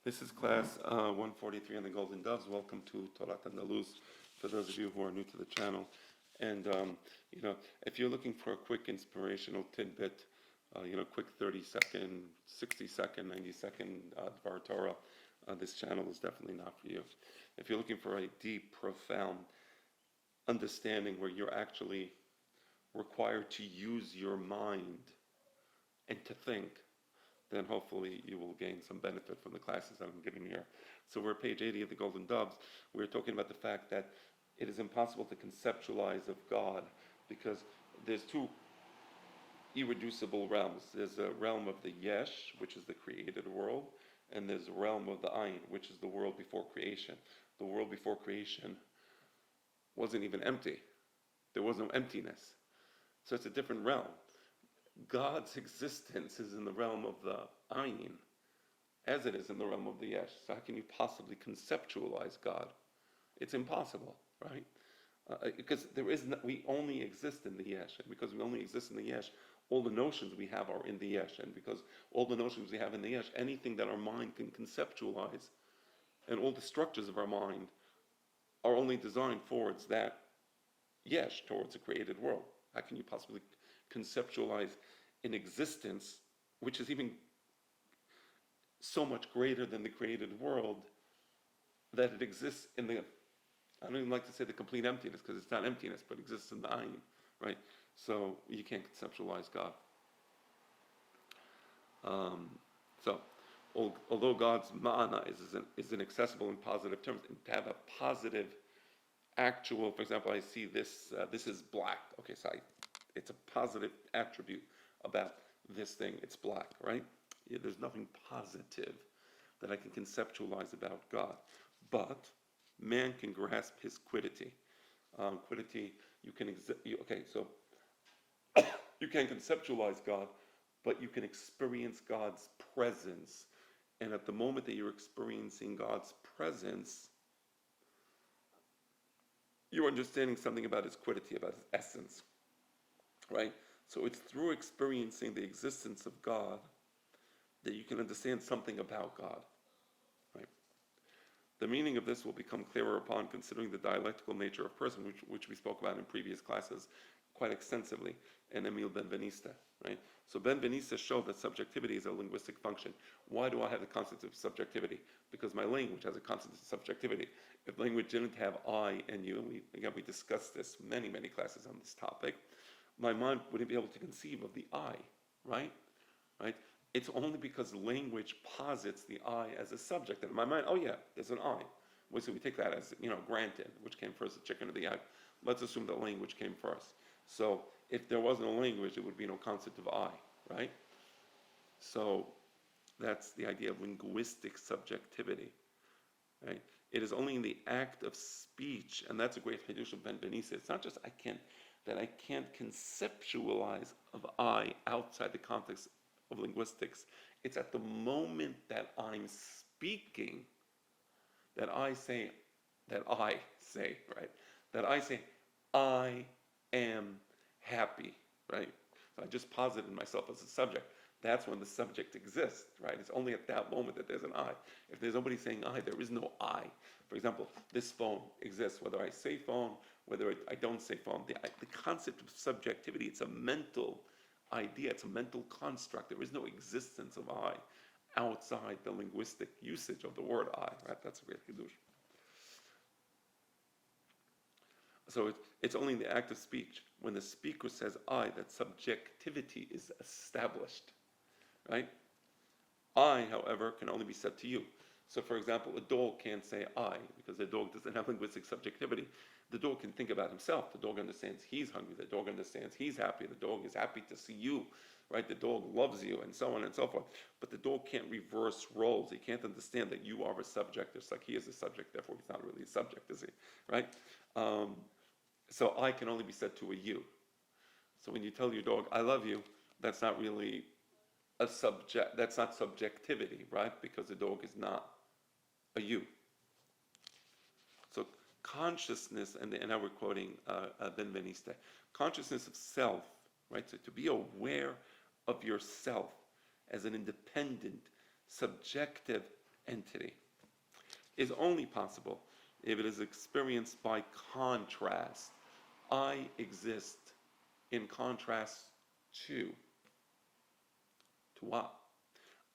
This is class 143 on the Golden Doves. Welcome to Torat Andalus, for those of you who are new to the channel. And, if you're looking for a quick inspirational tidbit, quick 30-second, 60-second, 90-second Dvar Torah, this channel is definitely not for you. If you're looking for a deep, profound understanding where you're actually required to use your mind and to think, then hopefully you will gain some benefit from the classes that I'm giving here. So we're at page 80 of the Golden Doves. We're talking about the fact that it is impossible to conceptualize of God because there's two irreducible realms. There's a realm of the Yesh, which is the created world, and there's a realm of the Ayin, which is the world before creation. The world before creation wasn't even empty. There was no emptiness. So it's a different realm. God's existence is in the realm of the Ayin, as it is in the realm of the Yesh. So how can you possibly conceptualize God? It's impossible, right? Because we only exist in the Yesh, and because we only exist in the Yesh, all the notions we have are in the Yesh, and because all the notions we have in the Yesh, anything that our mind can conceptualize, and all the structures of our mind are only designed towards that Yesh, towards a created world. How can you possibly conceptualize an existence which is even so much greater than the created world that it exists in the, I don't even like to say the complete emptiness because it's not emptiness, but exists in the Ayin, right? So you can't conceptualize God. Although God's ma'ana is inaccessible in positive terms, and to have a positive, actual, for example, I see this, this is black. Okay, so it's a positive attribute about this thing. It's black, right? Yeah, there's nothing positive that I can conceptualize about God. But man can grasp his quiddity. Quiddity, you can, you can conceptualize God, but you can experience God's presence. And at the moment that you're experiencing God's presence, you're understanding something about his quiddity, about his essence, right? So it's through experiencing the existence of God that you can understand something about God, right? The meaning of this will become clearer upon considering the dialectical nature of person, which we spoke about in previous classes quite extensively, and Emil Benveniste, right? So Benveniste showed that subjectivity is a linguistic function. Why do I have the concept of subjectivity? Because my language has a concept of subjectivity. If language didn't have I and you, and we discussed this many classes on this topic, my mind wouldn't be able to conceive of the I, right? Right? It's only because language posits the I as a subject. And in my mind, oh yeah, there's an I. So we take that as, granted, which came first, the chicken or the egg. Let's assume that language came first. So if there was no language, there would be no concept of I, right? So that's the idea of linguistic subjectivity, right? It is only in the act of speech, and that's a great Hidush of Benveniste. It's not just I can't conceptualize of I outside the context of linguistics. It's at the moment that I'm speaking that I say, right? That I say, I am happy, right? So I just posited myself as a subject. That's when the subject exists, right? It's only at that moment that there's an I. If there's nobody saying I, there is no I. For example, this phone exists, whether I say phone, whether I don't say phone. The concept of subjectivity, it's a mental idea, it's a mental construct. There is no existence of I outside the linguistic usage of the word I, right? That's a great Kiddush. So it's only in the act of speech, when the speaker says I, that subjectivity is established, right? I, however, can only be said to you. So, for example, a dog can't say I, because the dog doesn't have linguistic subjectivity. The dog can think about himself. The dog understands he's hungry. The dog understands he's happy. The dog is happy to see you, right? The dog loves you, and so on and so forth. But the dog can't reverse roles. He can't understand that you are a subject, just like he is a subject. Therefore, he's not really a subject, is he? Right? So I can only be said to a you. So when you tell your dog, I love you, that's not really a subject, that's not subjectivity, right? Because the dog is not a you. So consciousness, and now we're quoting Benveniste, consciousness of self, right? So to be aware of yourself as an independent, subjective entity is only possible if it is experienced by contrast. I exist in contrast to. To what?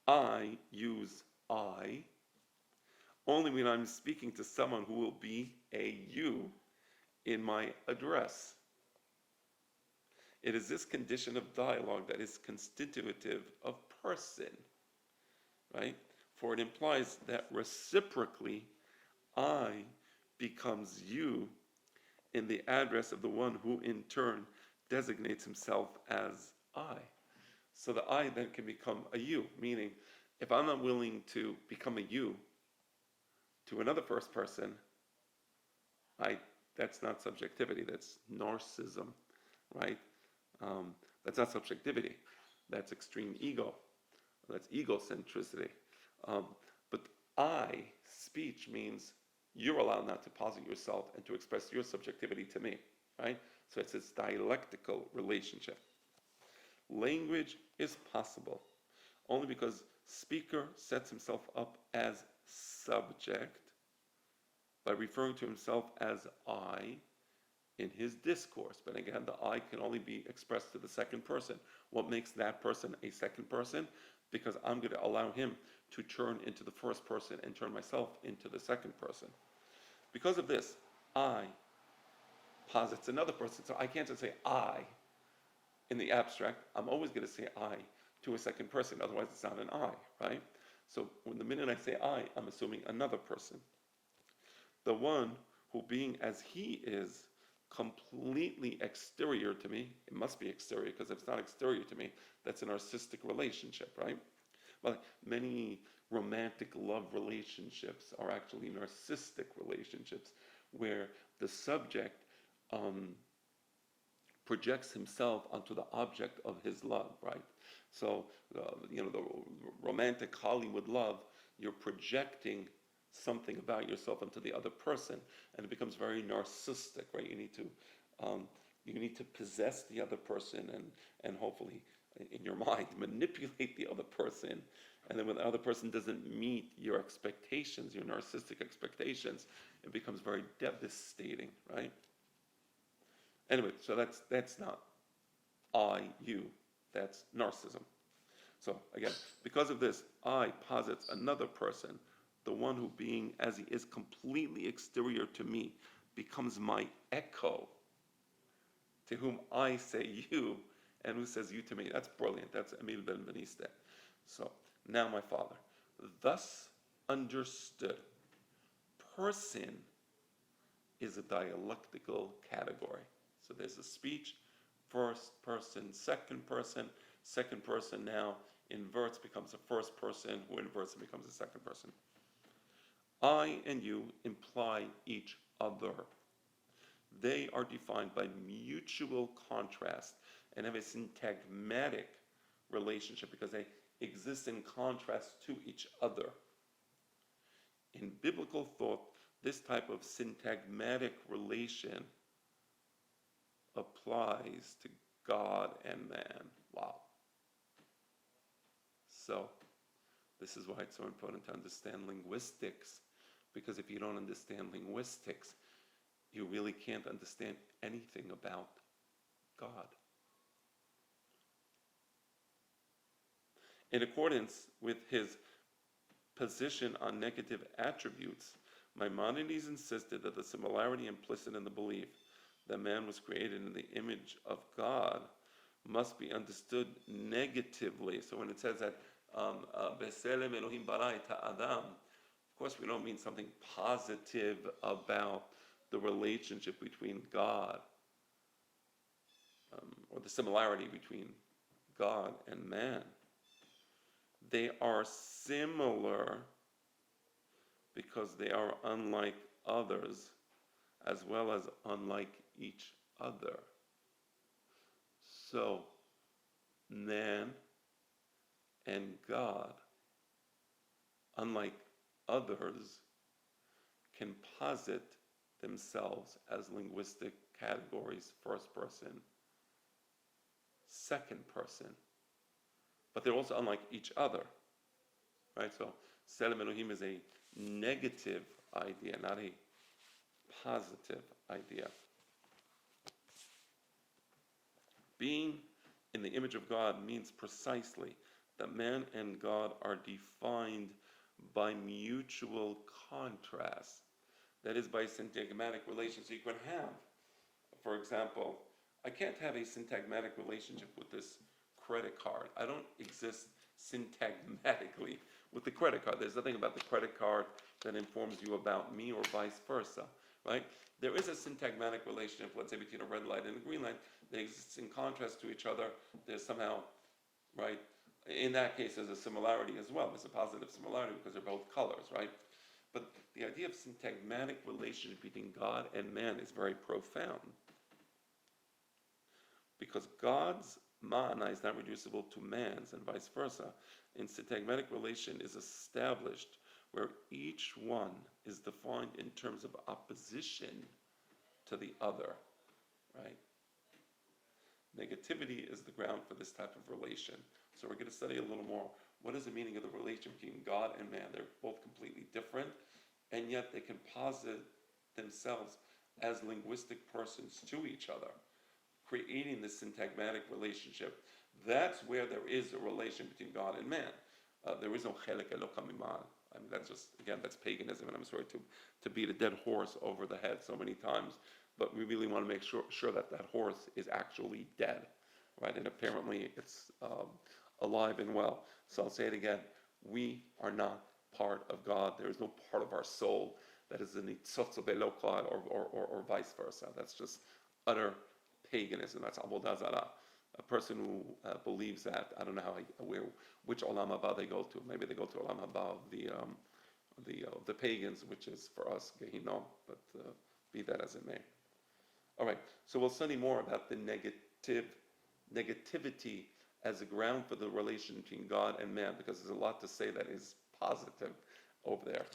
I use I only when I'm speaking to someone who will be a you in my address. It is this condition of dialogue that is constitutive of person, right? For it implies that reciprocally I becomes you in the address of the one who in turn designates himself as I. So the I then can become a you, meaning if I'm not willing to become a you to another first person, that's not subjectivity, that's narcissism, right? That's not subjectivity, that's extreme ego, that's egocentricity. But I speech means you're allowed not to posit yourself and to express your subjectivity to me, right? So it's this dialectical relationship. Language is possible only because speaker sets himself up as subject by referring to himself as I in his discourse. But again, the I can only be expressed to the second person. What makes that person a second person? Because I'm going to allow him to turn into the first person and turn myself into the second person. Because of this, I posits another person. So I can't just say I in the abstract. I'm always going to say I to a second person. Otherwise, it's not an I, right? So when the minute I say I, I'm assuming another person. The one who, being as he is, completely exterior to me, it must be exterior, because if it's not exterior to me, that's a narcissistic relationship, right? But many romantic love relationships are actually narcissistic relationships where the subject projects himself onto the object of his love, right? So, the romantic Hollywood love, you're projecting something about yourself onto the other person, and it becomes very narcissistic, right? You need to possess the other person and hopefully in your mind manipulate the other person, and then when the other person doesn't meet your expectations, your narcissistic expectations, it becomes very devastating, right? Anyway, so that's not you, that's narcissism. So again, because of this, I posits another person, the one who, being as he is completely exterior to me, becomes my echo, to whom I say you, and who says you to me. That's brilliant. That's Emile Benveniste. So now my father, thus understood, person is a dialectical category. So there's a speech, first person, second person now inverts, becomes a first person, who inverts and becomes a second person. I and you imply each other. They are defined by mutual contrast and have a syntagmatic relationship because they exist in contrast to each other. In biblical thought, this type of syntagmatic relation applies to God and man. Wow. So, this is why it's so important to understand linguistics, because if you don't understand linguistics, you really can't understand anything about God. In accordance with his position on negative attributes, Maimonides insisted that the similarity implicit in the belief that man was created in the image of God must be understood negatively. So when it says that B'Selem Elohim bara et ha'adam, of course we don't mean something positive about the relationship between God, or the similarity between God and man. They are similar because they are unlike others, as well as unlike each other. So, man and God, unlike others, can posit themselves as linguistic categories, first person, second person, but they're also unlike each other, right? So Tselem Elohim is a negative idea, not a positive idea. Being in the image of God means precisely that man and God are defined by mutual contrast. That is, by syntagmatic relations. So you can have, for example, I can't have a syntagmatic relationship with this credit card. I don't exist syntagmatically with the credit card. There's nothing about the credit card that informs you about me or vice versa, right? There is a syntagmatic relationship, let's say, between a red light and a green light that exists in contrast to each other. There's somehow, right? In that case, there's a similarity as well. There's a positive similarity because they're both colors, right? But the idea of syntagmatic relationship between God and man is very profound. Because God's ma'ana is not reducible to man's and vice versa. And syntagmatic relation is established where each one is defined in terms of opposition to the other, right? Negativity is the ground for this type of relation. So we're going to study a little more. What is the meaning of the relation between God and man? They're both completely different, and yet they can posit themselves as linguistic persons to each other, creating this syntagmatic relationship. That's where there is a relation between God and man. There is no chelek eloka mimal. I mean, that's just, again, that's paganism, and I'm sorry to beat a dead horse over the head so many times, but we really want to make sure that that horse is actually dead, right? And apparently it's alive and well. So I'll say it again. We are not part of God. There is no part of our soul that is in the tzotzo beloka or vice versa. That's just utter paganism. That's avodah zarah. A person who believes that, I don't know which olam haba they go to. Maybe they go to olam haba of the pagans, which is for us Gehinnom, but be that as it may. All right, so we'll study more about the negativity as a ground for the relation between God and man, because there's a lot to say that is positive over there.